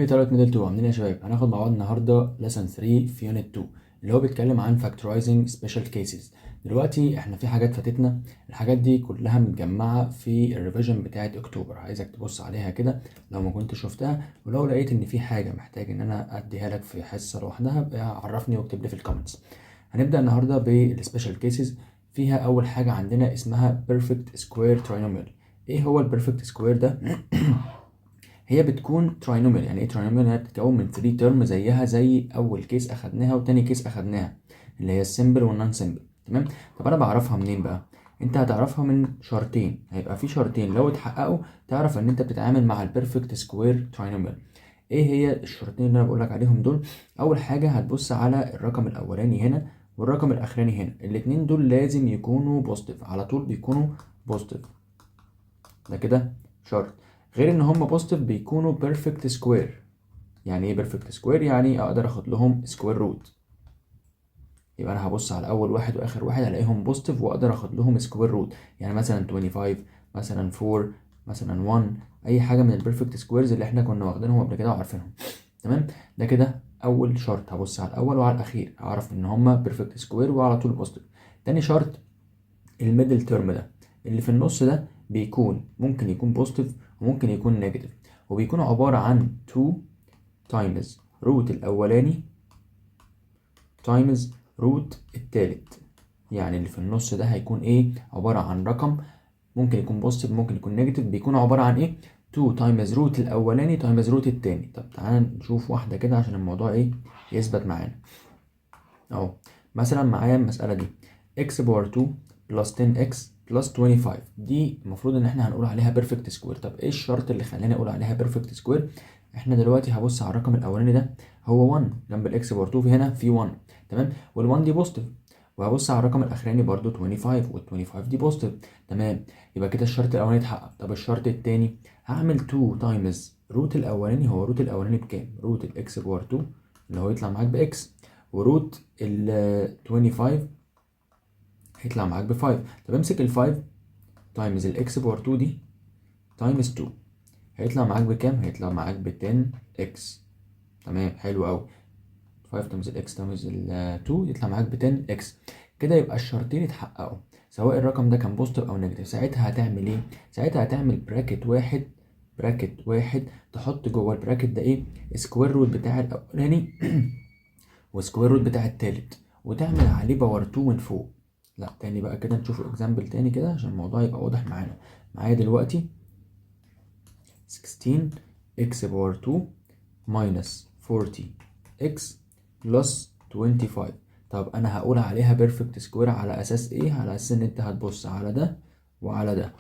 حبايبي طلبة ميدل 2 عاملين ايه يا شباب؟ هناخد مع بعض النهارده lesson 3 في يونت 2 اللي هو بيتكلم عن factorizing special cases. دلوقتي احنا في حاجات فاتتنا، الحاجات دي كلها متجمعة في الريفيجن بتاعت اكتوبر، عايزك تبص عليها كده لو ما كنت شفتها، ولو لقيت ان في حاجة محتاج ان انا اديها لك في حصة لوحدها بقى عرفني واكتب لي في الكومنتس. هنبدأ النهارده بالسبيشال كيسز. فيها اول حاجة عندنا اسمها perfect square trinomial. ايه هو البيرفكت سكوير ده؟ هي بتكون تراينوميال. يعني ايه تراينوميال؟ هي بتتكون من 3 ترم زيها زي اول كيس اخدناها وتاني كيس اخدناها اللي هي السمبل والنون سمبل. تمام. طب انا بعرفها منين بقى؟ انت هتعرفها من شرطين، هيبقى في شرطين لو اتحققوا تعرف ان انت بتتعامل مع البيرفكت سكوير تراينوميال. ايه هي الشرطين اللي انا بقولك عليهم دول؟ اول حاجه هتبص على الرقم الاولاني هنا والرقم الاخراني هنا، الاتنين دول لازم يكونوا بوزيتيف، على طول بيكونوا بوزيتيف، ده كده شرط. غير ان هم بوزيتيف بيكونوا بيرفكت سكوير. يعني ايه بيرفكت سكوير؟ يعني اقدر اخد لهم سكوير روت. يبقى انا هبص على اول واحد واخر واحد الاقيهم بوزيتيف واقدر اخد لهم سكوير روت. يعني مثلا 25، مثلا 4، مثلا 1، اي حاجه من البيرفكت سكويرز اللي احنا كنا واخدينهم قبل كده وعارفينهم. تمام. ده كده اول شرط، هبص على الاول وعلى الاخير اعرف ان هما بيرفكت سكوير وعلى طول بوزيتيف. تاني شرط الميدل تيرم ده اللي في النص ده بيكون ممكن يكون بوزيتيف وممكن يكون نيجاتيف، وبيكون عبارة عن 2 تايمز روت الأولاني تايمز روت التالت. يعني اللي في النص ده هيكون ايه؟ عبارة عن رقم ممكن يكون بوزيتيف ممكن يكون نيجاتيف، بيكون عبارة عن ايه؟ 2 تايمز روت الأولاني تايمز روت التاني. طب تعالى نشوف واحدة كده عشان الموضوع ايه يثبت معانا. اهو مثلا معايا المسألة دي x باور 2 بلس 10x بلس 25، دي المفروض ان احنا هنقول عليها بيرفكت سكوير. طب ايه الشرط اللي خلاني اقول عليها بيرفكت سكوير؟ احنا دلوقتي هبص على الرقم الاولاني ده هو 1 جنب الاكس باور 2 في هنا في 1. تمام. وال1 دي بوزيتيف، وهبص على الرقم الاخراني برضو 25 وال25 دي بوزيتيف. تمام. يبقى كده الشرط الاولاني اتحقق. طب الشرط التاني هعمل 2 تايمز روت الاولاني. هو روت الاولاني بكام؟ روت الاكس باور 2 اللي هو يطلع معاك باكس، وروت ال 25 هيطلع معاك ب 5. طب امسك ال 5 تايمز الاكس باور 2 دي تايمز 2 هيطلع معاك بكام؟ هيطلع معاك ب 10 اكس. تمام، حلو قوي. 5 تايمز الاكس تايمز ال 2 يطلع معاك ب 10 اكس. كده يبقى الشرطين اتحققوا، سواء الرقم ده كان بوزيتيف او نيجاتيف. ساعتها هتعمل ايه؟ ساعتها هتعمل براكت واحد، براكت واحد تحط جوه البراكت ده ايه؟ سكوير روت بتاع الاولاني وسكوير روت بتاع التالت، وتعمل عليه باور 2 من فوق. لا تاني بقى كده نشوف اكزامبل تاني كده عشان الموضوع يبقى واضح معانا. معايا دلوقتي 16 x باور 2 minus 40 x plus 25. طب انا هقول عليها بيرفكت سكوير على اساس ايه؟ على اساس ان انت هتبص على ده وعلى ده،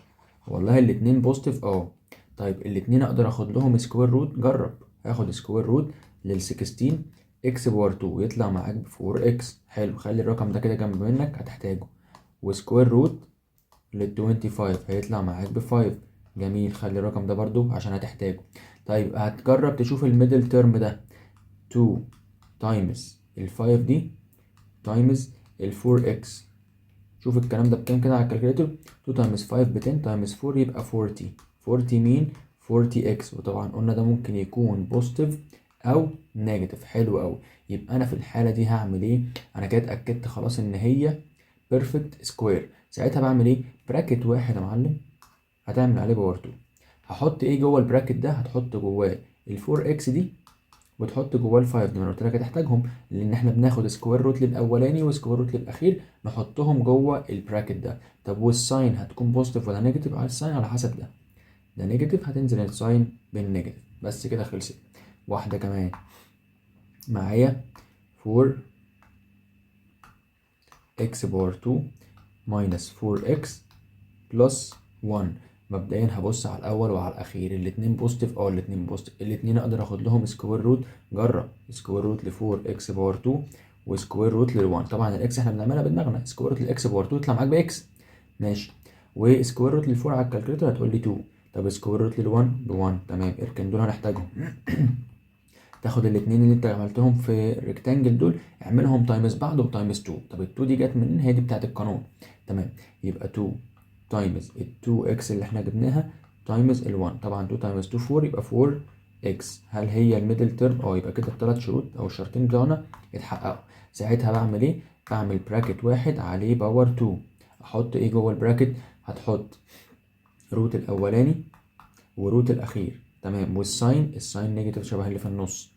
والله الاتنين بوزيتيف طيب الاتنين اقدر اخد لهم سكوير روت. جرب، هاخد سكوير روت لل 16 اكس باور 2 يطلع معاك ب 4 اكس. حلو، خلي الرقم ده كده جنب منك هتحتاجه. وسكوير روت لل 25 هيطلع معاك ب 5. جميل، خلي الرقم ده برضو عشان هتحتاجه. طيب هتجرب تشوف الميدل تيرم ده 2 تايمز ال 5 دي تايمز ال 4 اكس. شوف الكلام ده بكام كده على الكالكوليتر. 2 تايمز 5 ب 10 تايمز 4 يبقى 40. 40 مين؟ 40 اكس. وطبعا قلنا ده ممكن يكون بوزيتيف او نيجاتيف. حلو قوي. يبقى انا في الحاله دي هعمل ايه؟ انا كده اتاكدت خلاص ان هي بيرفكت سكوير. ساعتها بعمل ايه؟ براكت واحد يا معلم هتعمل عليه باور 2. هحط ايه جوه البراكت ده؟ هتحط جواه ال 4 اكس دي وتحط جواه ال 5 دي. انا قلت لك هتحتاجهم لان احنا بناخد سكوير روت للاولاني وسكوير روت للاخير نحطهم جوه البراكت ده. طب والساين هتكون بوزيتيف ولا نيجاتيف؟ على الساين على حسب ده نيجاتيف هتنزل الساين بالنيجاتيف. بس كده خلصت. واحده كمان معايا 4 x باور 2 minus 4x plus 1. مبدئيا هبص على الاول وعلى الاخير الاتنين بوزيتيف. الاتنين بوزيتيف، الاتنين اقدر اخد لهم سكوير روت. جرب سكوير روت ل 4 اكس باور 2 وسكوير روت لل 1. طبعا الاكس احنا بنعملها بدماغنا، سكوير روت للاكس باور 2 يطلع معاك باكس. ماشي. وسكوير روت لل 4 على الكالكوليتر هتقول لي 2. طب سكوير روت لل 1 ب 1. تمام، اركن دول هنحتاجهم. تاخد الاتنين اللي انت عملتهم في الريكتانجل دول اعملهم تايمز بعض وتايمز 2. طب ال 2 دي جت منين؟ هي دي بتاعت القانون. تمام. يبقى 2 تايمز ال 2 اكس اللي احنا جبناها تايمز ال 1. طبعا 2 تايمز 2 4 يبقى 4 اكس. هل هي الميدل تيرم؟ يبقى كده الثلاث شروط او الشرطين بتوعنا اتحققوا. ساعتها بعمل ايه؟ بعمل براكت واحد عليه باور 2. احط ايه جوه البراكت؟ هتحط روت الاولاني وروت الاخير، تمام، الساين نيجاتيف شبه اللي في النص،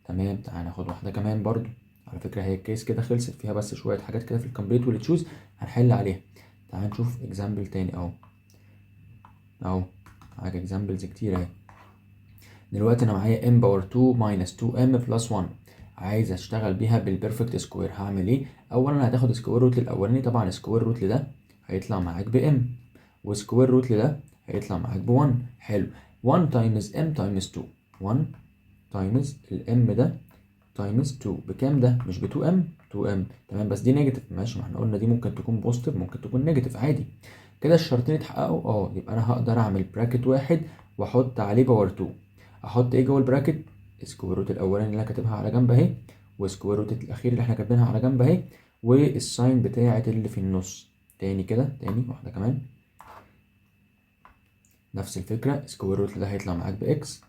تمام. تعال ناخد واحده كمان برضو. على فكره هي الكيس كده خلصت، فيها بس شويه حاجات كده في الكمبليت والتشوز هنحل عليها. تعال نشوف اكزامبل تاني اهو حاجه اكزامبلز كتير اهي. دلوقتي انا معايا m باور 2 minus 2m plus 1، عايز اشتغل بيها بالبيرفكت سكوير. هعمل ايه؟ اولا هتاخد سكوير روت للاولاني، طبعا سكوير روت لده هيطلع معاك ب m، وسكوير روت لده هيطلع معاك ب 1. حلو. 1 تايمز m تايمز 2، 1 تايمز الام ده تايمز 2 بكام؟ ده مش ب 2m، 2m تمام، بس دي نيجاتيف، ماشي، ما احنا قلنا دي ممكن تكون بوزيتيف ممكن تكون نيجاتيف عادي. كده الشرطين اتحققوا. يبقى انا هقدر اعمل براكت واحد واحط عليه باور 2. احط ايه جوه البراكت؟ سكوير روت الاولاني اللي انا كاتبها على جنب اهي، وسكوير روت الاخير اللي احنا كاتبينها على جنب اهي، والساين بتاعت اللي في النص. تاني كده، تاني واحده كمان نفس الفكره. سكوير روت ده هيطلع معاك باكس،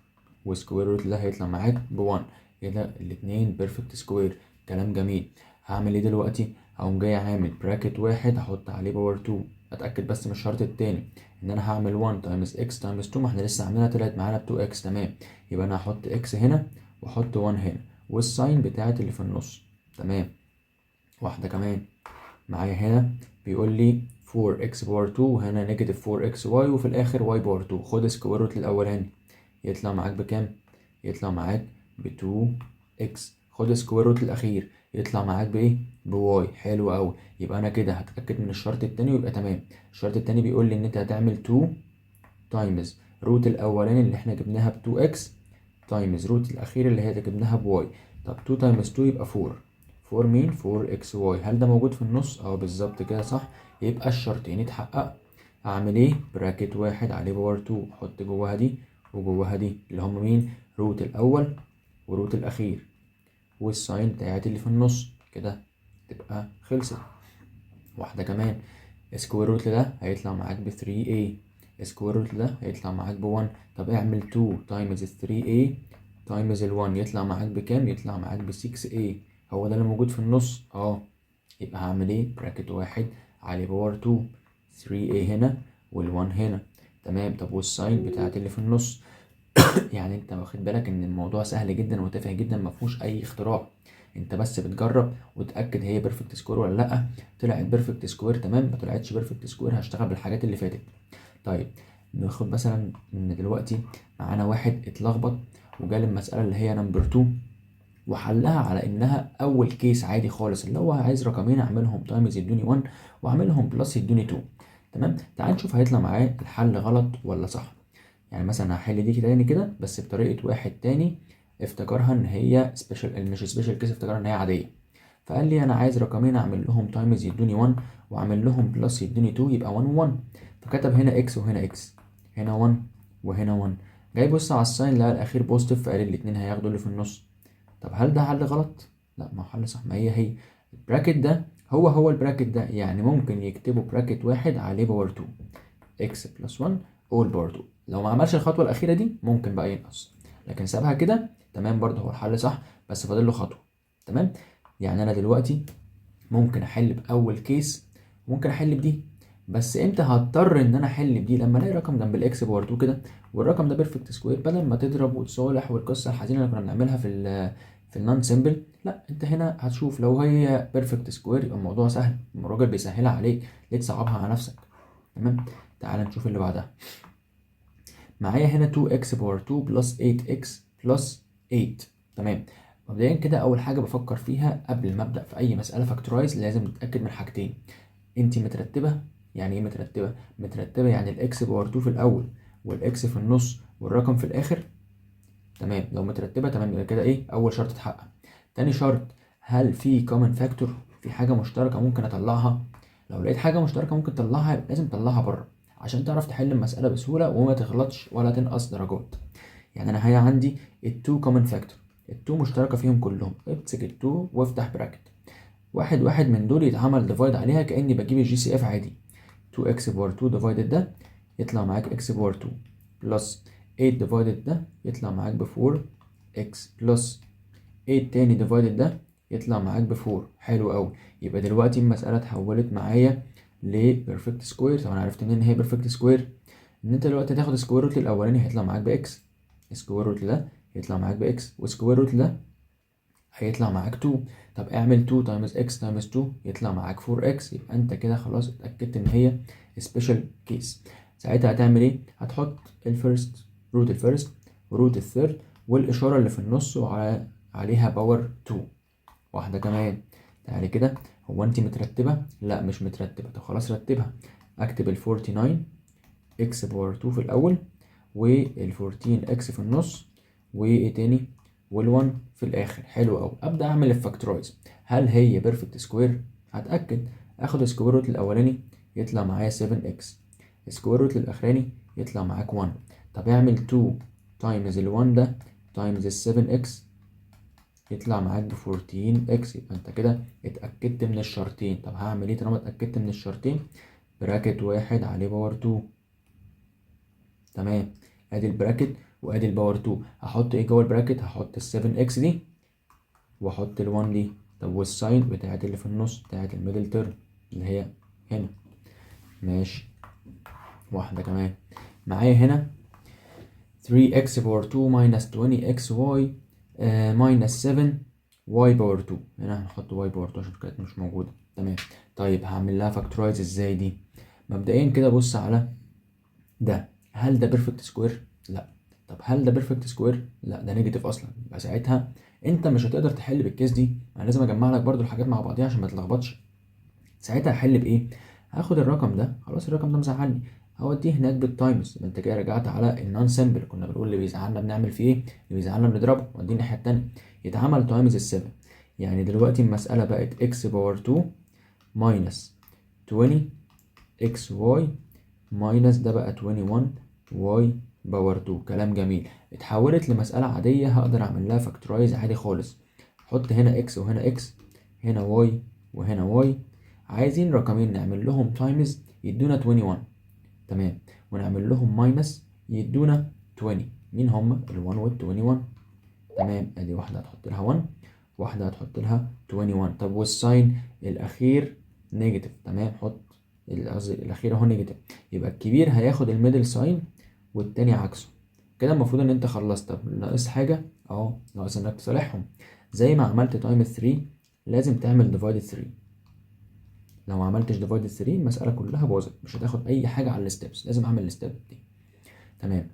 وسكوير روت ده هيطلع معاك ب1. كده الاتنين بيرفكت سكوير، كلام جميل. هعمل ايه دلوقتي؟ هقوم جاي عامل براكت واحد احط عليه باور 2. اتاكد بس من الشرط التاني ان انا هعمل 1 تايمز اكس تايمز 2، ما احنا لسه عاملينها طلعت معانا ب 2 اكس، تمام. يبقى انا هحط اكس هنا واحط 1 هنا، والساين بتاعت اللي في النص، تمام. واحده كمان معايا هنا بيقول لي 4x باور 2، وهنا نيجاتيف 4xy، وفي الاخر y باور 2. خد سكوير روت للاولاني يطلع معاك بكام؟ يطلع معاك ب 2x. خد سكوير روت الاخير يطلع معاك بايه؟ بواي. حلو قوي. يبقى انا كده هتاكد من الشرط التاني ويبقى تمام. الشرط التاني بيقول لي ان انت هتعمل 2 تايمز روت الاولاني اللي احنا جبناها ب 2x تايمز روت الاخير اللي هي جبناها بواي. طب 2 تايمز 2 يبقى 4. 4 مين؟ 4xy. هل ده موجود في النص؟ بالظبط كده صح. يبقى الشرطين اتحققوا. اعمل ايه؟ براكت واحد عليه باور 2، احط جواها دي وجواها دي اللي هم مين؟ روت الاول وروت الاخير، والساين بتاعت اللي في النص. كده تبقى خلصت. واحده كمان، سكوير روت ده هيطلع معاك ب 3a، سكوير روت ده هيطلع معاك ب 1. طب اعمل 2 تايمز 3a تايمز ال 1 يطلع معاك بكام؟ يطلع معاك ب 6a. هو ده اللي موجود في النص. يبقى هعمل ايه؟ براكت واحد على باور 2، 3a هنا وال1 هنا، تمام. طب والساين بتاعت اللي في النص؟ يعني انت واخد بالك ان الموضوع سهل جدا وتافه جدا، مفهوش اي اختراع. انت بس بتجرب وتاكد هي بيرفكت سكوير ولا لا. طلعت بيرفكت سكوير تمام، ما طلعتش بيرفكت سكوير هشتغل بالحاجات اللي فاتت. طيب ناخد مثلا ان دلوقتي معانا واحد اتلخبط وجال المساله اللي هي نمبر 2 وحلها على انها اول كيس عادي خالص، اللي هو عايز رقمين اعملهم تايمز يدوني 1 واعملهم بلس يدوني 2، تمام. تعال نشوف هيطلع معاه الحل غلط ولا صح. يعني مثلا هحل دي كده تاني كده بس بطريقه واحد تاني افتكرها ان هي سبيشال، مش سبيشال كيس، افتكرها ان هي عاديه. فقال لي انا عايز رقمين اعمل لهم تايمز يدوني 1 واعمل لهم بلس يدوني 2 يبقى 1 1. فكتب هنا اكس وهنا اكس، هنا 1 وهنا 1. جاي بص على الساين لقى الاخير بوزيتيف، فقال الاتنين هياخدوا اللي في النص. طب هل ده حل غلط؟ لا، ما هو حل صح. ما هي البراكت ده هو البراكت ده، يعني ممكن يكتبوا براكت واحد عليه باور 2 اكس بلس 1 اول باور 2. لو ما عملش الخطوه الاخيره دي ممكن بقى ينقص، لكن سابها كده تمام برضه هو الحل صح، بس فاضل له خطوه، تمام. يعني انا دلوقتي ممكن احل باول كيس ممكن احل بدي، بس امتى هضطر ان انا احل بدي؟ لما الاقي رقم جنب الاكس باور 2 كده والرقم ده بيرفكت سكوير، بدل ما تضرب وتصالح والقصه الحزينه اللي كنا بنعملها في النون سيمبل. لا، انت هنا هتشوف لو هي بيرفكت سكوير يبقى الموضوع سهل، الراجل بيسهلها عليك، ليه تصعبها على نفسك؟ تمام. تعال نشوف اللي بعدها. معايا هنا 2x باور 2 بلس 8x بلس 8، تمام. مبدئيا كده اول حاجه بفكر فيها قبل ما ابدا في اي مساله فاكتورايز لازم نتاكد من حاجتين. انت مترتبه؟ يعني ايه مترتبه؟ مترتبه يعني الاكس باور 2 في الاول والاكس في النص والرقم في الاخر، تمام. لو مترتبه تمام يبقى كده ايه؟ اول شرط اتحقق. تاني شرط، هل في كومن فاكتور؟ في حاجه مشتركه ممكن اطلعها؟ لو لقيت حاجه مشتركه ممكن تطلعها يبقى لازم تطلعها بره عشان تعرف تحل المساله بسهوله وما تغلطش ولا تنقص درجات. يعني انا هي عندي التو كومن فاكتور، التو مشتركه فيهم كلهم، امسك التو وافتح براكت، واحد واحد من دول يتعمل ديفايد عليها كاني بجيب الجي سي اف عادي. 2x باور 2 ديفايدد ده يطلع معاك x باور 2 بلس 8 divided ده يطلع معاك ب 4x plus 8 تاني divided ده يطلع معاك ب 4. حلو قوي. يبقى دلوقتي المسألة اتحولت معايا ل perfect square. طب انا عرفت منين ان هي perfect square؟ ان انت دلوقتي هتاخد سكوير روت الاولاني هيطلع معاك باكس، سكوير روت ده هيطلع معاك باكس، وسكوير روت ده هيطلع معاك 2. طب اعمل 2 تايمز اكس تايمز 2 يطلع معاك 4x. يبقى انت كده خلاص اتاكدت ان هي سبيشال كيس. ساعتها هتعمل ايه؟ هتحط الفيرست روت الفيرست وروت الثيرد والاشاره اللي في النص وعليها باور 2. واحده كمان. تعالي كده. هو انت مترتبه؟ لا مش مترتبه. طب خلاص رتبها. اكتب ال 49 اكس باور 2 في الاول، وال 14 اكس في النص، وايه تاني، وال1 في الاخر. حلو قوي. ابدا اعمل الفاكتورايز. هل هي بيرفكت سكوير؟ هتاكد. اخد السكوير روت الاولاني يطلع معايا 7x، السكوير روت الاخراني يطلع معاك 1. طب اعمل 2 تايمز ال1 ده تايمز ال 7x يطلع معاك ب 14x. يبقى انت كده اتاكدت من الشرطين. طب هعمل ايه طالما اتاكدت من الشرطين؟ براكت واحد عليه باور 2. تمام. ادي البراكت وادي الباور 2. هحط ايه جوه البراكت؟ هحط ال 7x دي واحط ال 1 دي. طب والساين بتاعت اللي في النص بتاعت الميدل تيرم اللي هي هنا. ماشي. واحدة كمان معايا هنا 3x باور 2 minus 20xy minus 7y باور 2. هنا هنحط y باور 2 عشان كانت مش موجودة. تمام. طيب هعمل لها فاكتورايز ازاي دي؟ مبدئيا كده بص على ده. هل ده بيرفكت سكوير؟ لا. طب هل ده بيرفكت سكوير؟ لا ده نيجاتيف اصلا. يبقى ساعتها انت مش هتقدر تحل بالكيس دي. انا لازم اجمع لك برضو الحاجات مع بعضيها عشان ما تلخبطش. ساعتها هحل بايه؟ هاخد الرقم ده، خلاص الرقم ده مزعلني، هوديه هناك بالتايمز. يبقى انت كده رجعت على النون سمبل. كنا بنقول اللي بيزعلنا بنعمل فيه ايه؟ اللي بيزعلنا بنضربه. وديه الناحيه التانيه يتعمل تايمز ال 7. يعني دلوقتي المساله بقت x باور 2 ماينس 20 xy ماينس ده بقى 21 y باور 2. كلام جميل. اتحولت لمسألة عادية هقدر اعمل لها فاكتورايز عادي خالص. حط هنا x وهنا x، هنا y وهنا y. عايزين رقمين نعمل لهم تايمز يدونا 21. تمام. ونعمل لهم ماينس يدونا 20. مين هم؟ ال1 وال 21. تمام. ادي واحدة هتحط لها 1، واحدة هتحط لها 21. طب والساين الأخير نيجاتيف. تمام. حط قصدي الأخير أهو نيجاتيف. يبقى الكبير هياخد الميدل ساين والتاني عكسه. كده المفروض إن أنت خلصت. طب ناقص حاجة أهو، ناقص إنك تصالحهم. زي ما عملت تايم 3 لازم تعمل ديفايد 3. لو ما عملتش ديفايد 3 المسألة كلها باظت، مش هتاخد أي حاجة على الستبس. لازم أعمل الستيب دي. تمام.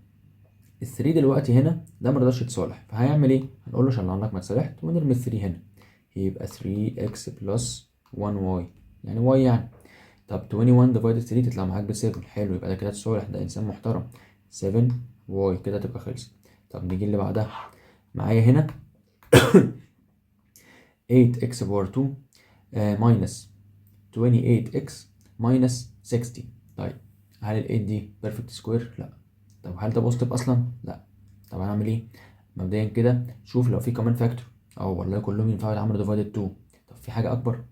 ال 3 دلوقتي هنا ده مرضاش يتصالح، فهيعمل ايه؟ هنقول له شل عنك ما اتصالحت ونرمي ال 3 هنا. يبقى 3x بلس 1y يعني y يعني. طب 21 ديفايد 3 تطلع معاك ب 7. حلو. يبقى ده كده اتصالح، ده انسان محترم. 7y كده تبقى خلصت. طب نيجي اللي بعدها. معايا هنا 8x باور 2 ماينس 28x ماينس 60. طيب هل ال 8 دي بيرفكت سكوير؟ لا. طب هل ده بوزيتيف اصلا؟ لا. طب هنعمل ايه؟ مبدئيا كده شوف لو في كمان فاكتور. والله كلهم ينفعوا يتعملوا ديفايدد 2. طب في حاجه اكبر؟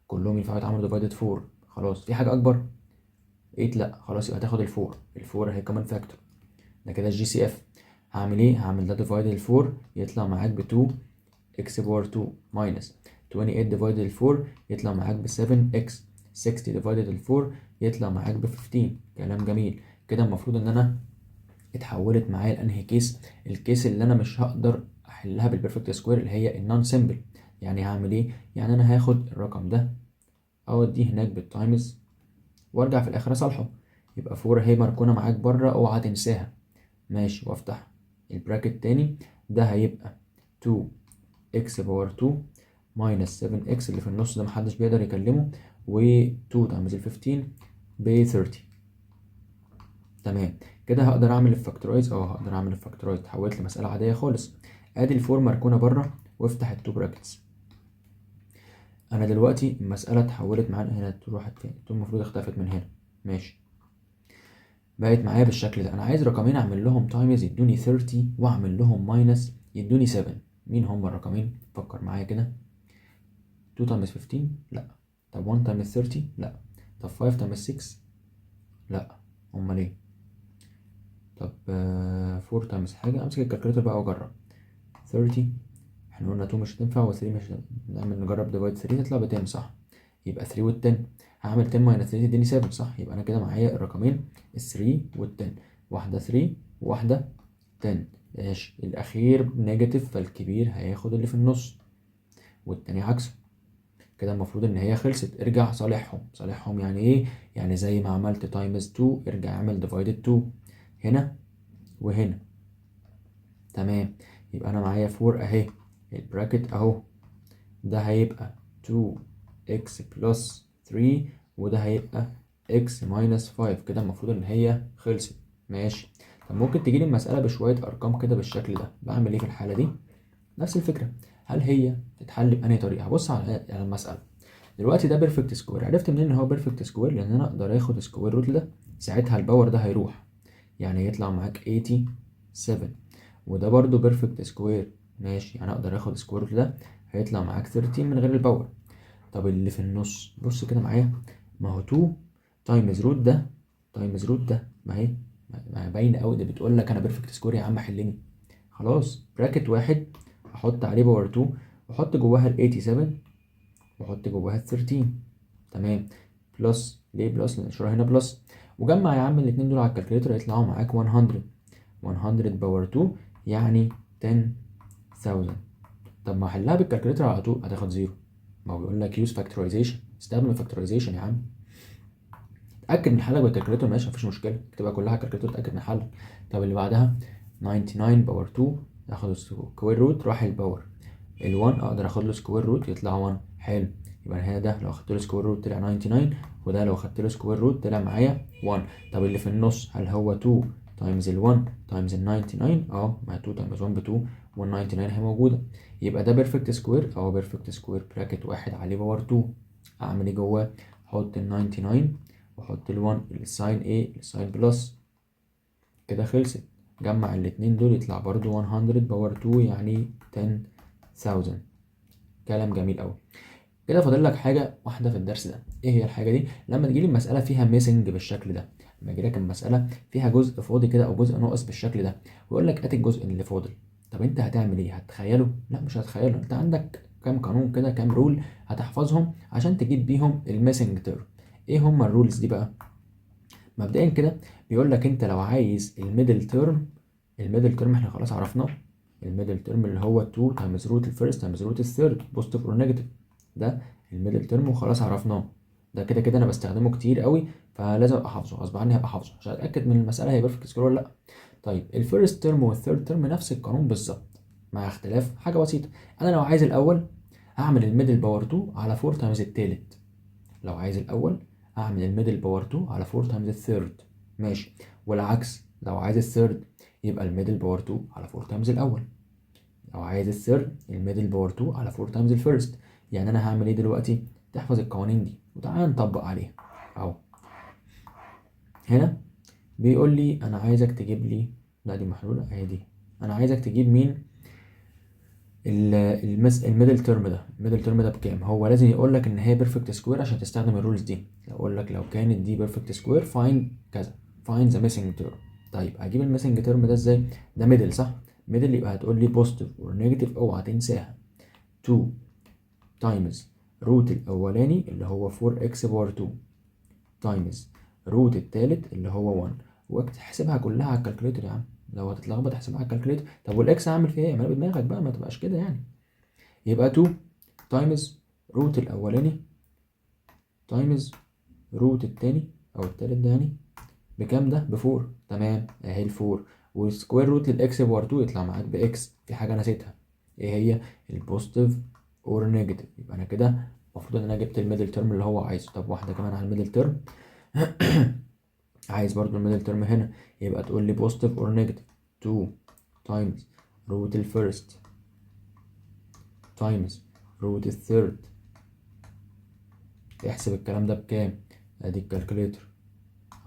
كلهم ينفعوا يتعملوا ديفايدد 4. خلاص. في حاجه اكبر؟ 8. لا. خلاص يبقى هتاخد ال4. ال4 هي كمان فاكتور. ده كده الجي سي اف. هعمل ايه؟ هعمل ده ديفايدد ال4 يطلع معاك ب 2 اكس باور 2 ماينس 28 ديفايدد ال4 يطلع معاك ب 7 اكس. 60 ديفايدد ال4 يطلع معاك ب 15. كلام جميل. كده المفروض ان انا اتحولت معايا لانهي كيس؟ الكيس اللي انا مش هقدر احلها بالبرفكت سكوير اللي هي النون سيمبل. يعني هعمل ايه؟ يعني انا هاخد الرقم ده اوديه هناك بالتايمز وارجع في الاخر اصالحه. يبقى 4 اهي مركونه معاك بره، اوعى تنساها. ماشي. وافتح البراكت تاني. ده هيبقى 2x باور 2 ماينس 7x اللي في النص ده محدش بيقدر يكلمه، و 2 تايمز ال 15 ب 30. تمام. كده هقدر اعمل الفاكتورايز. هقدر اعمل الفاكتورايز. اتحولت لمساله عاديه خالص. ادي الفور مركونه بره وافتح التو براكتس. انا دلوقتي المساله اتحولت معانا هنا. تروح تاني المفروض اختفت من هنا. ماشي. بقت معايا بالشكل ده. انا عايز رقمين اعمل لهم تايمز يدوني 30 واعمل لهم ماينس يدوني 7. مين هم الرقمين؟ فكر معايا كده. 2 تايمز 15 لا. طب 1 تايمز 30 لا. طب 5 تايمز 6 لا. امال ايه؟ طب 4 تايمز حاجة، امسك الكالكوليتر بقى واجرب. 30، احنا قلنا 2 مش هتنفع و3 مش هتنفع. نعمل نجرب ديفايد 3 تطلع ب 10 صح، يبقى 3 وال 10 هعمل 10 ماينس 3 تديني 7 صح، يبقى انا كده معايا الرقمين ال 3 وال 10، واحدة 3 وواحدة 10. ماشي، الاخير نيجاتيف فالكبير هياخد اللي في النص والتاني عكسه. كده المفروض ان هي خلصت. ارجع صالحهم يعني ايه؟ يعني زي ما عملت تايمز 2 ارجع اعمل ديفايدد 2 هنا وهنا. تمام، يبقى انا معايا 4 اهي، البراكت اهو، ده هيبقى 2x بلس 3 وده هيبقى x ماينس 5. كده المفروض ان هي خلصت. ماشي، طب ممكن تجيلي المسألة بشوية ارقام كده بالشكل ده، بعمل ايه في الحالة دي؟ نفس الفكرة. هل هي تتحل بأنهي طريقة؟ هبص على المسألة دلوقتي. ده بيرفكت سكوير، عرفت منين ان هو بيرفكت سكوير؟ لان انا اقدر اخد سكوير روت ده، ساعتها الباور ده هيروح، يعني يطلع معاك 87. وده برضو بيرفكت سكوير، ماشي، يعني اقدر اخد سكوير روت ده هيطلع معاك 13 من غير الباور. طب اللي في النص بص كده معايا، ما هو 2 تايمز روت ده تايمز روت ده، ما هي ما باينه قوي، ده بتقول لك انا بيرفكت سكوير يا عم حلني. خلاص، براكت واحد احط عليه باور 2 واحط جواها ال 87 واحط جواها ال 13. تمام، بلس، ليه بلس؟ لان الاشاره هنا بلس. وجمع يا عم الاتنين دول على الكالكوليتر يطلعوا معاك 100. 100 باور 2 يعني 10000. طب ما احلها بالكالكوليتر على طول هتاخد زيرو، ما هو بيقول لك يوز فاكتورايزيشن، استخدم الفاكتورايزيشن يا عم. اتاكد من حلك بالكالكوليتر، ماشي مفيش مشكله، اكتبها كلها كالكوليتر تاكد من حلك. طب اللي بعدها 99 باور 2 اخد سكوير روت راح الباور، ال1 اقدر اخد له سكوير روت يطلع 1. حلو، يبقى هنا ده لو اخدت له سكوير روت طلع 99، وده لو اخدت له سكوير روت طلع معايا 1. طب اللي في النص هل هو 2 تايمز ال1 تايمز ال 99؟ ما 2 تايمز 1 ب 2 وال 99 اهي موجوده، يبقى ده بيرفكت سكوير. بيرفكت سكوير براكت واحد عليه باور 2. اعمل ايه جواه؟ احط ال 99 واحط ال1 الساين ايه؟ الساين بلس. كده خلصت. جمع الاتنين دول يطلع برضو 100 باور 2 يعني 10000. كلام جميل قوي. كده فاضل لك حاجه واحده في الدرس ده. ايه هي الحاجه دي؟ لما تجيلي المساله فيها ميسنج بالشكل ده، لما يجيلك المساله فيها جزء فاضي كده او جزء ناقص بالشكل ده ويقول لك هات الجزء اللي فاضل، طب انت هتعمل ايه؟ هتخيله؟ لا مش هتخيله، انت عندك كام قانون كده، كام رول هتحفظهم عشان تجيب بيهم الميسنج تيرم. ايه هم الرولز دي بقى؟ مبدئيا كده بيقول لك انت لو عايز الميدل تيرم، الميدل تيرم احنا خلاص عرفناه، الميدل تيرم اللي هو 2 تايمز روت الفيرست تايمز روت الثيرد بوزيتيف اور نيجاتيف، ده الميدل تيرم وخلاص عرفناه. ده كده كده انا بستخدمه كتير قوي، فلازم ابقى حافظه غصب عني، هبقى حافظه عشان اتاكد من المساله هي بيرفكت سكوير ولا لا. طيب الفيرست تيرم والثيرد تيرم نفس القانون بالظبط، مع اختلاف حاجه بسيطه. انا لو عايز الاول هعمل الميدل باور 2 على 4 تايمز التالت، لو عايز الاول اعمل الميدل باور 2 على 4 تايمز الثيرد، ماشي. والعكس، لو عايز الثيرد يبقى الميدل باور 2 على 4 تايمز الاول، لو عايز الثيرد الميدل باور 2 على 4 تايمز الفيرست. يعني انا هعمل ايه دلوقتي؟ تحفظ القوانين دي وتعالى نطبق عليها. اهو هنا بيقول لي انا عايزك تجيب لي، لا دي محلوله اهي دي، انا عايزك تجيب مين؟ الميدل تيرم ده، الميدل تيرم ده بكام؟ هو لازم يقول لك ان هي بيرفكت سكوير عشان تستخدم الرولز دي. يقول لك لو كانت دي بيرفكت سكوير فايند كذا، فايند ذا ميسنج تيرم. طيب اجيب الميسنج تيرم ده ازاي؟ ده ميدل صح، ميدل يبقى هتقول لي بوزيتيف اور نيجاتيف، اوعى تنساها. 2 تايمز روت الاولاني اللي هو 4x باور 2 تايمز روت التالت اللي هو 1، واحسبها كلها على الكالكوليتر يا عم، لو هتتلخبط احسبها على الكالكوليتر. طب والاكس هعمل فيها ايه؟ اعملها بدماغك بقى، ما تبقاش كده يعني. يبقى 2 تايمز روت الاولاني تايمز روت التاني او التالت ده يعني بكام؟ ده ب4. تمام اهي ال4، وسكوير روت للاكس باور 2 يطلع معاك باكس. في حاجه نسيتها، ايه هي؟ البوزيتيف اور نيجاتيف. يبقى انا كده المفروض ان انا جبت الميدل تيرم اللي هو عايزه. طب واحده كمان على الميدل تيرم عايز برضو الميدل تيرم هنا، يبقى تقول لي بوزيتيف اور نيجاتيف 2 تايمز روت الفيرست تايمز روت الثيرد. احسب الكلام ده بكام؟ ادي الكالكوليتر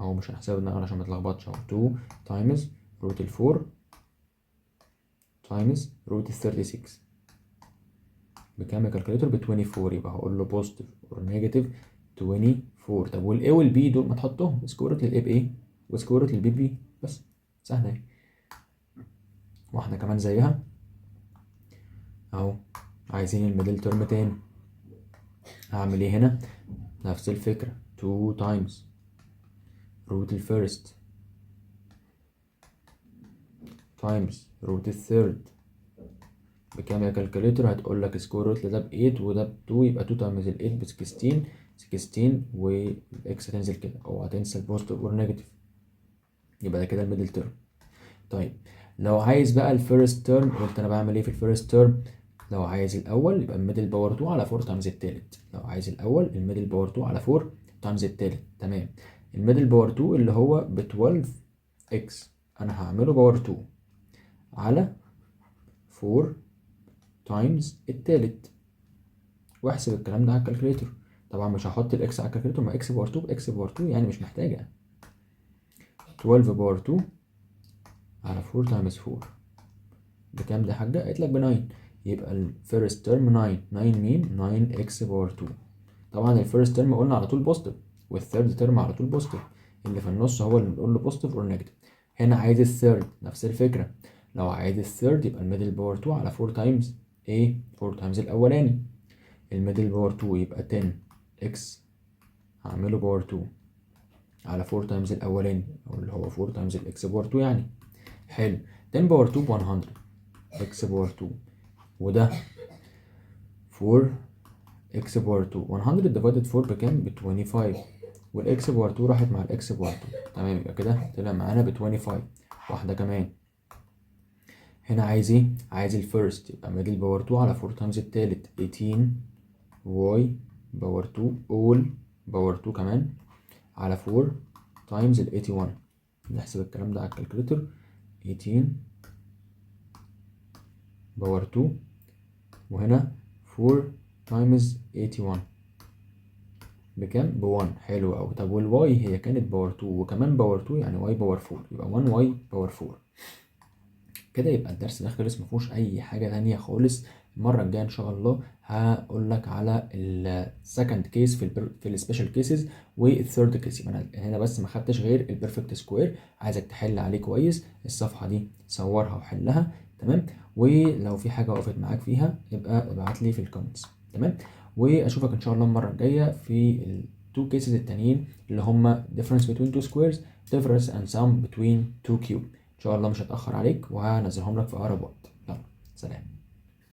اهو، مش هنحسبها بدماغنا عشان ما تلخبطش اهو. 2 تايمز روت ال4 تايمز روت ال36 بكام الكالكوليتر؟ ب 24. يبقى هقول له بوزيتيف اور نيجاتيف 24. طب والاي والبي دول ما تحطهم سكوير روت الاي بايه وسكوير روت البي بي بس. سهلة اهي. واحدة كمان زيها اهو، عايزين الميدل ترم تاني. هعمل ايه هنا؟ نفس الفكرة 2 times root الفيرست times root الثيرد بكام يا كالكوليتر؟ هتقول لك سكوير روت لده ب 8 وده ب 2، يبقى 2 times ال 8 ب 16 والاكس هتنزل كده، اوعى تنسى البوزيتيف اور نيجاتيف، يبقى ده كده الميدل تيرم. طيب لو عايز بقى الفيرست تيرم، قلت انا بعمل ايه في الفيرست تيرم؟ لو عايز الاول يبقى الميدل باور 2 على 4 تايمز التالت، لو عايز الاول الميدل باور 2 على 4 تايمز التالت. تمام. الميدل باور 2 اللي هو ب 12 اكس، انا هعمله باور 2 على 4 تايمز التالت، واحسب الكلام ده على الكالكوليتر. طبعا مش هحط الاكس على الكالكوليتر، ما اكس باور 2 باكس باور 2 يعني مش محتاجه. 12 باور 2 على 4 تايمز 4 بكام ده يا حاجه؟ قالت لك ب 9، يبقى الفيرست تيرم 9. 9 مين؟ 9 اكس باور 2. طبعا الفيرست تيرم قلنا على طول بوزيتيف، والثيرد تيرم على طول بوزيتيف، اللي في النص هو اللي بنقول له بوزيتيف اور نيجاتيف. هنا عايز الثيرد، نفس الفكره. لو عايز الثيرد يبقى الميدل باور 2 على 4 تايمز ايه؟ 4 تايمز الاولاني. الميدل باور 2 يبقى 10 اكس، هعمله باور 2 على 4 تايمز الاولاني، او اللي هو 4 تايمز الاكس باور 2 يعني. حلو. 10 باور 2 ب 100 اكس باور 2، وده 4 اكس باور 2. 100 ديفايدد 4 بكام؟ ب 25، والاكس باور 2 راحت مع الاكس باور 2. تمام، يبقى كده طلع معانا ب 25. واحده كمان. هنا عايز ايه؟ عايز الفيرست، يبقى ميدل باور 2 على 4 تايمز التالت 18 واي باور 2 اول باور 2 كمان على 4 تايمز ال 81. نحسب الكلام ده على الكالكوليتر. 18 باور 2 وهنا 4 تايمز 81 بكام؟ ب 1. حلو قوي. طب والواي هي كانت باور 2 وكمان باور 2، يعني واي باور 4، يبقى 1 واي باور 4. كده يبقى الدرس ده خلص، مفيهوش اي حاجه تانية خالص. المره الجايه ان شاء الله هقول لك على السكند كيس في السبيشال كيسز والثيرد كيس. يبقى انا هنا بس ما خدتش غير البيرفكت سكوير، عايزك تحل عليه كويس. الصفحه دي صورها وحلها. تمام. ولو في حاجه وقفت معاك فيها يبقى ابعت لي في الكومنتس. تمام. واشوفك ان شاء الله المره الجايه في التو كيسز التانيين اللي هم difference between two squares difference and sum between two cube. ان شاء الله مش هتأخر عليك، وهنزلهم لك في اقرب وقت. يلا سلام.